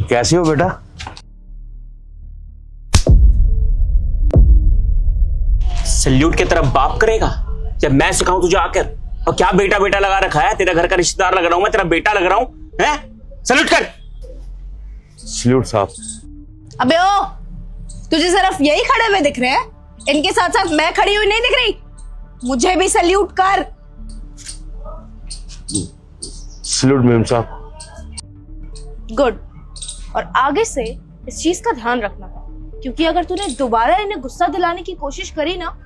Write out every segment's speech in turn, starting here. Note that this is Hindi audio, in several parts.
कैसे हो बेटा? सल्यूट की तरफ बाप करेगा जब मैं सिखाऊं तुझे आकर? और क्या बेटा बेटा लगा रखा है? तेरा घर का रिश्तेदार लग रहा हूं मैं, तेरा बेटा लग रहा हूं हैं? सल्यूट कर। सल्यूट साहब। अबे ओ, तुझे सिर्फ यही खड़े हुए दिख रहे हैं? इनके साथ साथ मैं खड़ी हुई नहीं दिख रही? मुझे भी सल्यूट कर। सल्यूट मैम साहब। गुड। और आगे से इस चीज का ध्यान रखना, क्योंकि अगर तूने दोबारा इन्हें गुस्सा दिलाने की कोशिश करी ना,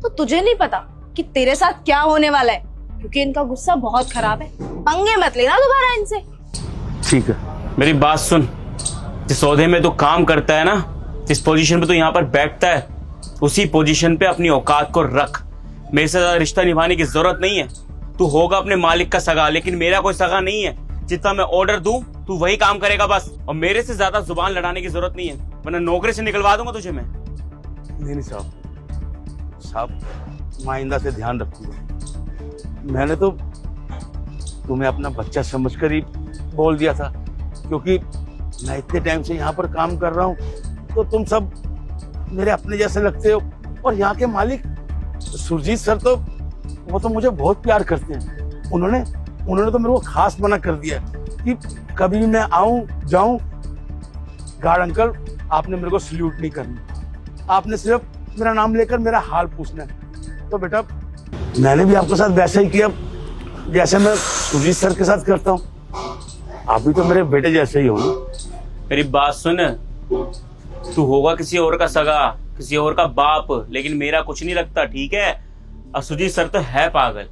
तो तुझे नहीं पता कि तेरे साथ क्या होने वाला है, क्योंकि इनका गुस्सा बहुत खराब है। पंगे मत लेना दोबारा इनसे। ठीक है। मेरी बात सुन, जिस ओहदे में तू काम करता है ना, जिस पोजीशन पे तू यहाँ पर बैठता है, उसी पोजीशन पे अपनी औकात को रख। मेरे से ज्यादा रिश्ता निभाने की जरूरत नहीं है। तू होगा अपने मालिक का सगा, लेकिन मेरा कोई सगा नहीं है। जितना मैं ऑर्डर दूं तू वही काम करेगा बस, और मेरे से ज्यादा जुबान लड़ाने की जरूरत नहीं है, वरना नौकरी से निकलवा दूंगा तुझे मैं। नहीं साहब, साहब आइंदा से ध्यान रखूंगा। मैंने तो तुम्हें अपना बच्चा समझकर ही बोल दिया था, क्योंकि मैं इतने टाइम से यहाँ पर काम कर रहा हूँ, तो तुम सब मेरे अपने जैसे लगते हो। और यहाँ के मालिक सुरजीत सर तो वो तो मुझे बहुत प्यार करते हैं। उन्होंने तो मेरे को खास मना कर दिया कि कभी भी मैं आऊं जाऊं, गार्ड अंकल आपने मेरे को सल्यूट नहीं करना, आपने सिर्फ मेरा नाम लेकर मेरा हाल पूछना है। तो बेटा मैंने भी आपके साथ वैसा ही किया जैसे मैं सुरजीत सर के साथ करता हूँ। आप भी तो मेरे बेटे जैसे ही हो ना। मेरी बात सुन, तू होगा किसी और का सगा, किसी और का बाप, लेकिन मेरा कुछ नहीं लगता, ठीक है? और सुजीत सर तो है पागल,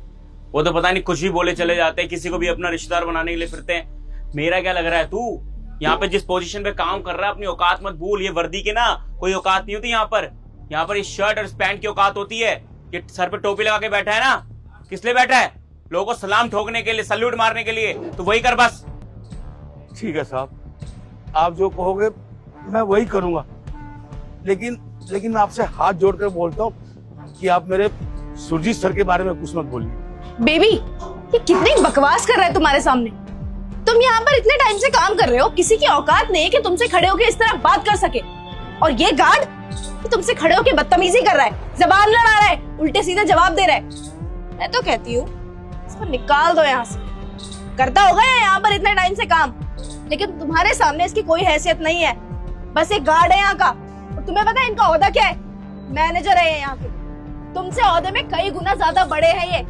वो तो पता नहीं कुछ भी बोले चले जाते हैं, किसी को भी अपना रिश्तेदार बनाने के लिए फिरते हैं। मेरा क्या लग रहा है? तू यहाँ पे जिस पोजीशन पे काम कर रहा है, अपनी औकात मत भूल। ये वर्दी के ना कोई औकात नहीं होती यहाँ पर। यहाँ पर इस शर्ट और इस पैंट की औकात होती है। ये सर पे टोपी लगा के बैठा है ना, किस लिए बैठा है? लोगों को सलाम ठोकने के लिए, सल्यूट मारने के लिए। तो वही कर बस। ठीक है साहब, आप जो कहोगे मैं वही करूंगा, लेकिन मैं आपसे हाथ जोड़कर बोलता हूँ कि आप मेरे सुरजीत सर के बारे में कुछ मत बोलिए। बेबी, ये कितनी बकवास कर रहा है तुम्हारे सामने। तुम यहाँ पर इतने टाइम से काम कर रहे हो, किसी की औकात नहीं है कि तुमसे खड़े होकर इस तरह बात कर सके। और ये गार्ड कि तुमसे खड़े होकर बदतमीजी कर रहा है, जबान लड़ा रहा है, उल्टे सीधे जवाब दे रहा है। मैं तो कहती हूँ इसको निकाल दो यहाँ से। करता होगा यहाँ पर इतने टाइम से काम, लेकिन तुम्हारे सामने इसकी कोई हैसियत नहीं है। बस एक गार्ड है यहाँ का। और तुम्हें पता है इनका ओहदा क्या है? मैनेजर है यहाँ के। तुमसे ओहदे में कई गुना ज्यादा बड़े हैं ये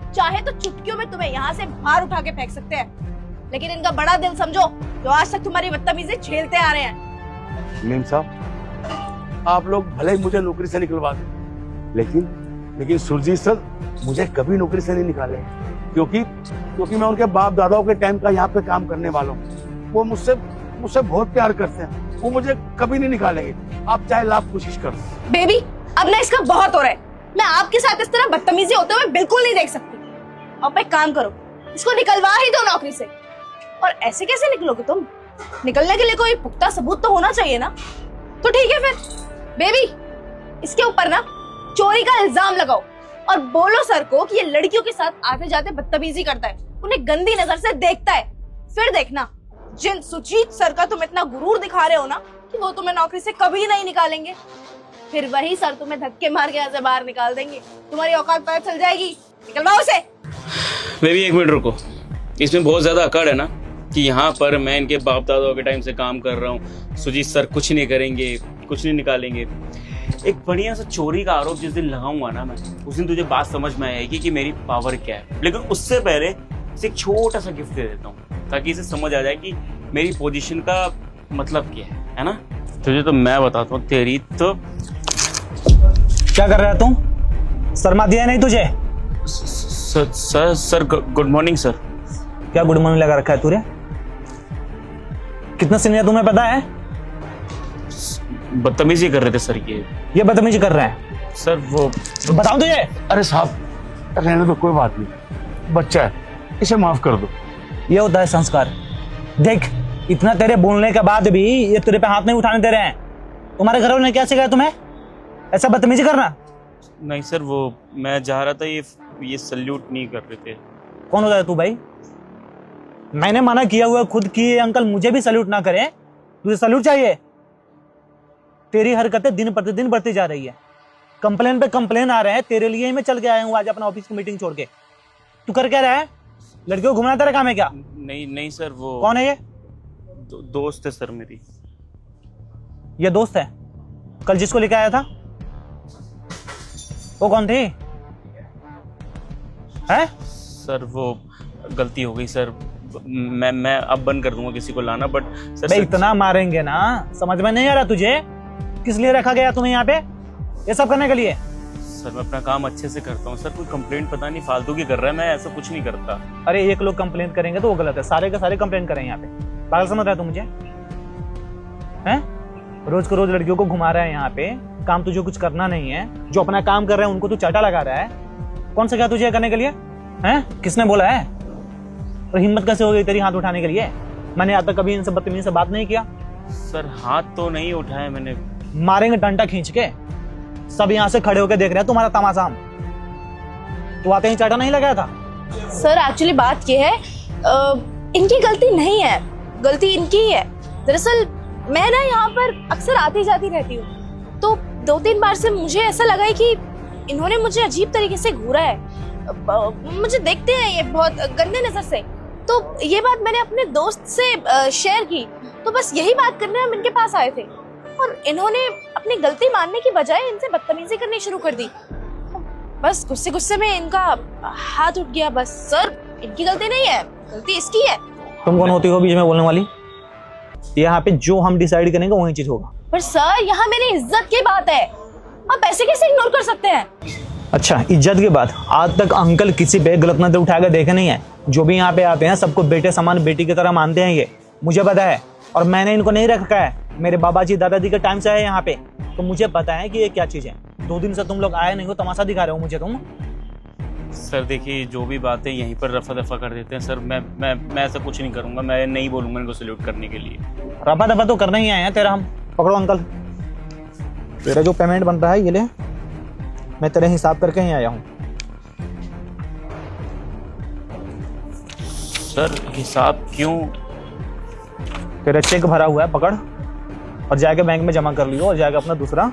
चाहे तो चुटकियों में तुम्हें यहाँ से बाहर उठा के फेंक सकते हैं। लेकिन इनका बड़ा दिल समझो, जो आज तक तुम्हारी बदतमीजी झेलते आ रहे हैं। मीम साहब, आप लोग भले ही मुझे नौकरी से निकलवा दें, लेकिन सुरजीत सर मुझे कभी नौकरी से नहीं निकाले, क्योंकि मैं उनके बाप दादाओं के टाइम का यहाँ पे काम करने वाला हूँ। वो मुझसे बहुत प्यार करते हैं, वो मुझे कभी नहीं निकालेंगे, आप चाहे लाख कोशिश कर। बेबी, अब ना इसका बहुत हो रहा है। मैं आपके साथ इस तरह बदतमीजी होते हुए बिल्कुल नहीं देख सकती। आप एक काम करो, इसको निकलवा ही दो नौकरी से। और ऐसे कैसे निकलोगे तुम? निकलने के लिए कोई पुख्ता सबूत तो होना चाहिए ना। तो ठीक है फिर बेबी, इसके ऊपर ना चोरी का इल्जाम लगाओ और बोलो सर को कि ये लड़कियों के साथ आते जाते बदतमीजी करता है, उन्हें गंदी नजर से देखता है। फिर देखना, जिन सुजीत सर का तुम इतना गुरूर दिखा रहे हो ना कि वो तुम्हें नौकरी से कभी नहीं निकालेंगे, फिर वही सर तुम्हें धक्के मार के यहाँ से बाहर निकाल देंगे। तुम्हारी औकात पता चल जाएगी। निकलवाओ उसे। बेबी एक मिनट रुको, इसमें बहुत ज्यादा अकड़ है ना कि यहाँ पर मैं इनके बाप दादाओं के टाइम से काम कर रहा हूँ, सुजीत सर कुछ नहीं करेंगे, कुछ नहीं निकालेंगे। एक बढ़िया सा चोरी का आरोप जिस दिन लगाऊंगा ना मैं, उस दिन तुझे बात समझ में आएगी कि मेरी पावर क्या है। लेकिन उससे पहले इसे एक छोटा सा गिफ्ट दे देता हूँ, ताकि इसे समझ आ जाए कि मेरी पोजीशन का मतलब क्या है ना? तुझे तो मैं बताता हूँ, तेरी तो। क्या कर रहा है तू? शर्मा दिया नहीं तुझे? Sir good morning sir. क्या गुड मॉर्निंग लगा रखा है तूने? कितना सीनियर तुम्हें पता है? बदतमीजी कर रहे थे सर। ये बदतमीजी कर रहा है सर। वो बताऊं तुझे? अरे साहब रहने दो, कोई बात नहीं, बच्चा है, इसे माफ कर दो। ये होता है संस्कार। देख, इतना तेरे बोलने के बाद भी ये तेरे पे हाथ नहीं उठाने दे रहे हैं। तुम्हारे घर वालों ने क्या सिखाया तुम्हें ऐसा बदतमीजी करना? नहीं सर, वो मैं जा रहा था, ये सल्यूट नहीं कर रहे थे। कौन होता है तू भाई? मैंने मना किया हुआ खुद कि ये अंकल मुझे भी सैल्यूट ना करे, तुझे सैल्यूट चाहिए? तेरी हरकतें दिन प्रतिदिन बढ़ती जा रही है, कंप्लेन पे कंप्लेन आ रहे हैं, तेरे लिए ही मैं चल के आया हूँ आज अपना ऑफिस की मीटिंग छोड़ के। तू कर क्या रहा है? लड़कियों को घुमाना तेरा काम है क्या? नहीं नहीं सर, वो कौन है ये? दोस्त है सर मेरी। ये दोस्त है? कल जिसको लेके आया था वो कौन थी? है सर वो गलती हो गई सर, मैं अब बंद कर दूंगा किसी को लाना, बट सर भाई इतना मारेंगे ना, समझ में नहीं आ रहा तुझे? किस लिए रखा गया तुम्हें यहाँ पे? ये सब करने के लिए? सर मैं अपना काम अच्छे से करता हूँ सर, कोई कंप्लेंट पता नहीं फालतू की कर रहा है, मैं ऐसा कुछ नहीं करता। अरे एक लोग कंप्लेन करेंगे तो वो गलत है, सारे के सारे कंप्लेन करें यहाँ पे? पागल समझ रहा है तू मुझे? हैं? रोज को रोज लड़कियों को घुमा रहा है यहाँ पे, काम तुझे कुछ करना नहीं है, जो अपना काम कर रहे हैं उनको तू चाटा लगा रहा है। कौन सा क्या तुझे करने के लिए? हैं? किसने बोला है? और हिम्मत कैसे हो गई तेरी हाथ उठाने के लिए? मैंने आज तक कभी इनसे बदतमीजी से बात नहीं किया। सर हाथ तो नहीं उठाया मैंने। मारेंगे डंडा खींच के, सब यहाँ से खड़े होकर देख रहे हैं तुम्हारा तमाशा। हम तू आते ही चाटा नहीं लगाया था? सर एक्चुअली बात ये है, इनकी गलती नहीं है, गलती इनकी ही है। दरअसल मैं ना यहाँ पर अक्सर आती जाती रहती हूँ, तो 2-3 बार से मुझे ऐसा लगा है कि इन्होंने मुझे अजीब तरीके से घूरा है। मुझे देखते हैं ये बहुत गंदे नजर से, तो ये बात मैंने अपने दोस्त से शेयर की, तो बस यही बात करने हम इनके पास आए थे और इन्होंने अपनी गलती मानने की बजाय इनसे बदतमीजी करनी शुरू कर दी। बस गुस्से गुस्से में इनका हाथ उठ गया। बस सर इनकी गलती नहीं है, गलती इसकी है। तुम कौन होती हो बीच में बोलने वाली? यहाँ पे जो हम डिसाइड करेंगे वही चीज होगा। पर सर यहाँ मेरी इज्जत की बात है, आप ऐसे कैसे इग्नोर कर सकते हैं? अच्छा इज्जत की बात, आज तक अंकल किसी पे गलत नजर उठाकर देखे नहीं है। जो भी यहाँ पे आते हैं सबको बेटे समान बेटी की तरह मानते हैं, ये मुझे पता है। और मैंने इनको नहीं रखा है, मेरे बाबा जी दादाजी के टाइम से है यहाँ पे, तो मुझे पता है कि ये क्या चीज है। 2 दिन से तुम लोग आए नहीं हो, तमाशा दिखा रहे हो मुझे तुम। सर देखिए जो भी बातें यहीं पर रफा दफा कर देते हैं सर, मैं ऐसा कुछ नहीं करूंगा, मैं नहीं बोलूंगा इनको सैल्यूट करने के लिए। रफा दफा तो करना ही आए हैं तेरा हम। पकड़ो अंकल, तेरा जो पेमेंट बन रहा है ये ले, मैं तेरे हिसाब करके ही आया हूँ। सर हिसाब क्यों? तेरा चेक भरा हुआ है, पकड़ और जाके बैंक में जमा कर लियो और जाके अपना दूसरा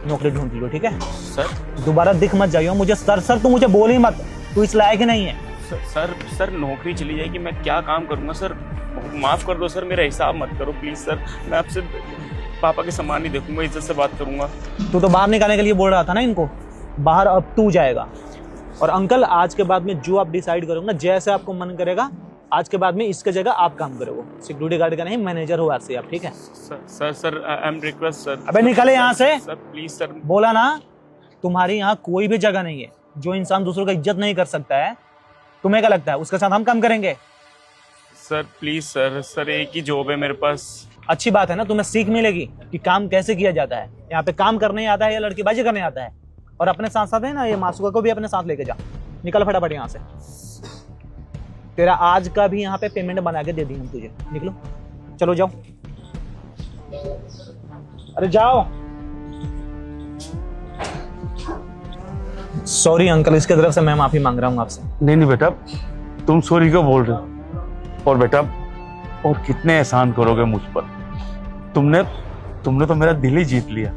नौकरी ढूंढ लियो, ठीक है? सर दोबारा दिख मत जाइयो मुझे। सर सर तू मुझे बोल ही मत, तू इस लायक ही नहीं है। सर नौकरी चली जाएगी, मैं क्या काम करूंगा सर? माफ कर दो सर, मेरा हिसाब मत करो प्लीज सर, मैं आपसे पापा के समान नहीं देखूंगा, इज्जत से बात करूंगा। तू तो बाहर निकालने के लिए बोल रहा था ना इनको, बाहर अब तू जाएगा। और अंकल आज के बाद में जो आप डिसाइड करोगे ना, जैसे आपको मन करेगा, आज के बाद में इसके जगह आप काम करोगे। सिक्योरिटी गार्ड का नहीं, मैनेजर हो आज से आप, ठीक है? Sir I am request sir. अबे निकले यहाँ से सर प्लीज सर। बोला ना, तुम्हारी यहाँ कोई भी जगह नहीं है। जो इंसान दूसरों का इज्जत नहीं कर सकता है, तुम्हें क्या लगता है उसके साथ हम काम करेंगे? सर प्लीज सर एक ही जॉब है मेरे पास। अच्छी बात है ना, तुम्हें सीख मिलेगी कि काम कैसे किया जाता है। यहाँ पे काम करने आता है या लड़कीबाजी करने आता है। और अपने साथ साथ है ना, ये मासूका को भी अपने साथ लेके जा। निकल फटाफट यहाँ से, तेरा आज का भी यहाँ पे पेमेंट बना के दे दी हम तुझे। निकलो, चलो जाओ, अरे जाओ। सॉरी अंकल, इसके तरफ से मैं माफी मांग रहा हूँ आपसे। नहीं नहीं बेटा, तुम सॉरी क्यों बोल रहे हो? और बेटा और कितने एहसान करोगे मुझ पर? तुमने तो मेरा दिल ही जीत लिया।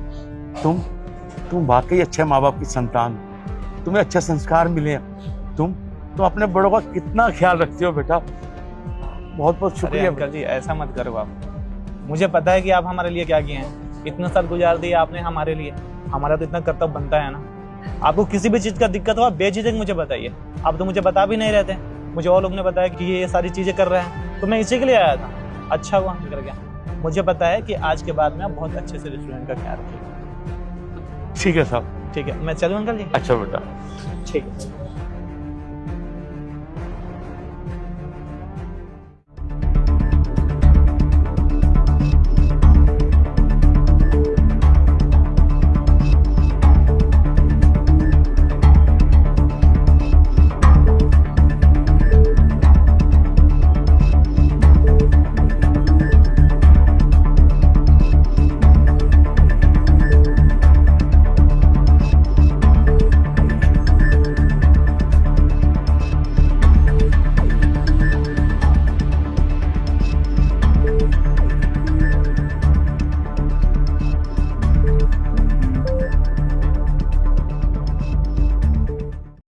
तुम वाकई अच्छे माँ बाप की संतान, तुम्हें अच्छे संस्कार मिले हैं। तुम अपने बड़ों का कितना ख्याल रखते हो बेटा, बहुत बहुत शुक्रिया। अंकल जी ऐसा मत करो आप, मुझे पता है कि आप हमारे लिए क्या किए हैं। इतना सब गुजार दिया आपने हमारे लिए, हमारा तो इतना कर्तव्य बनता है ना। आपको किसी भी चीज का दिक्कत हो आप बेझिझक मुझे बताइए। आप तो मुझे बता भी नहीं रहते, मुझे और लोग ने बताया कि ये सारी चीजें कर रहे हैं, तो मैं इसी के लिए आया था। अच्छा हुआ निकल गया। मुझे पता है कि आज के बाद में आप बहुत अच्छे से रेस्टोरेंट का ख्याल रखिएगा। ठीक है साहब। ठीक है, मैं चलूँ अंकल जी? अच्छा बेटा। ठीक है।